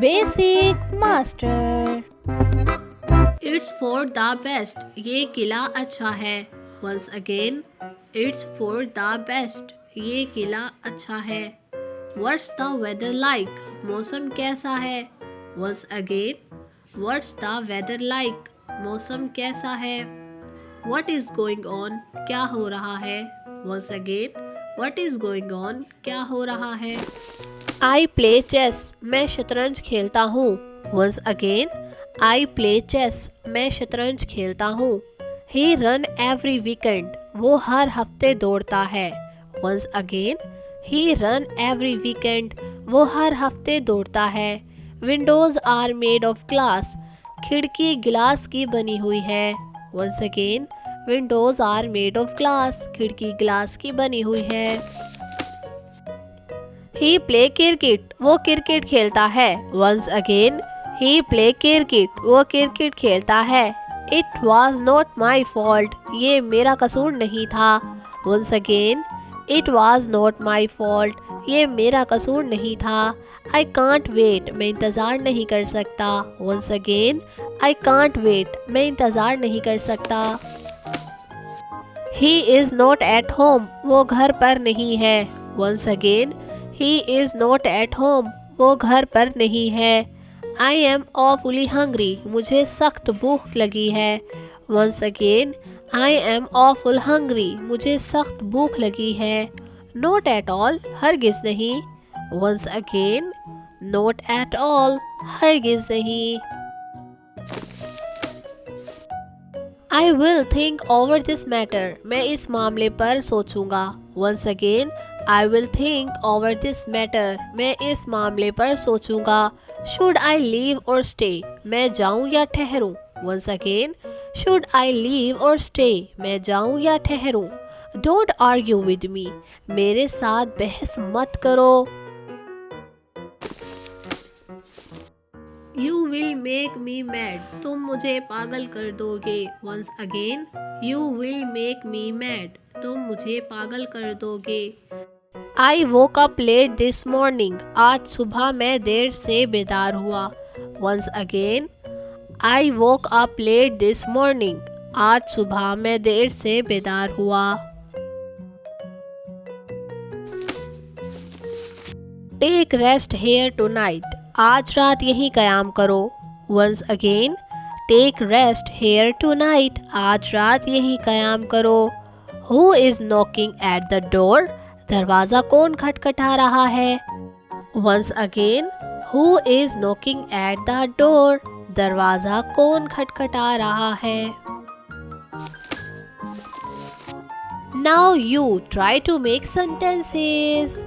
Basic master. It's for the best. ये किला अच्छा है. Once again. It's for the best. ये किला अच्छा है. What's the weather like? मौसम कैसा है? Once again. What's the weather like? मौसम कैसा है? What is going on? क्या हो रहा है? Once again. What is going on? क्या हो रहा है? I play chess. मैं शतरंज खेलता हूँ. Once again. I play chess. मैं शतरंज खेलता हूँ. He run every weekend. वो हर हफ्ते दौड़ता है. Once again. He run every weekend. वो हर हफ्ते दौड़ता है. Windows are made of glass. खिड़की गिलास की बनी हुई है. Once again. Windows are made of glass. खिड़की गिलास की बनी हुई है. He play cricket. वो क्रिकेट खेलता है. Once again. He play cricket. वो क्रिकेट खेलता है. It was not my fault. ये मेरा कसूर नहीं था. Once again. It was not my fault. ये मेरा कसूर नहीं था. I can't wait. मैं इंतज़ार नहीं कर सकता. Once again. I can't wait. मैं इंतज़ार नहीं कर सकता. He is not at home. वो घर पर नहीं है. Once again. He is not at home. वो घर पर नहीं है. I am awfully hungry. मुझे सख्त भूख लगी है. Once again. I am awful hungry. मुझे सख्त भूख लगी है. Not at all. हरगिज़ नहीं. Once again. Not at all. हरगिज़ नहीं. I will think over this matter. मैं इस मामले पर सोचूंगा. Once again. I will think over this matter. मैं इस मामले पर सोचूंगा. Should I leave or stay? मैं जाऊं या ठहरूं? Once again. Should I leave or stay? मैं जाऊं या ठहरूं? Don't argue with me. मेरे साथ बहस मत करो. You will make me mad. तुम मुझे पागल कर दोगे. Once again. You will make me mad. तुम मुझे पागल कर दोगे. I woke up late this morning. आज सुबह मैं देर से बेदार हुआ. Once again. I woke up late this morning. आज सुबह मैं देर से बेदार हुआ. Take rest here tonight. आज रात यहीं क़याम करो. Once again. Take rest here tonight. आज रात यहीं क़याम करो. Who is knocking at the door? दरवाज़ा कौन खटखटा रहा है? Once again. Who is knocking at the door? दरवाज़ा कौन खटखटा रहा है? Now you try to make sentences.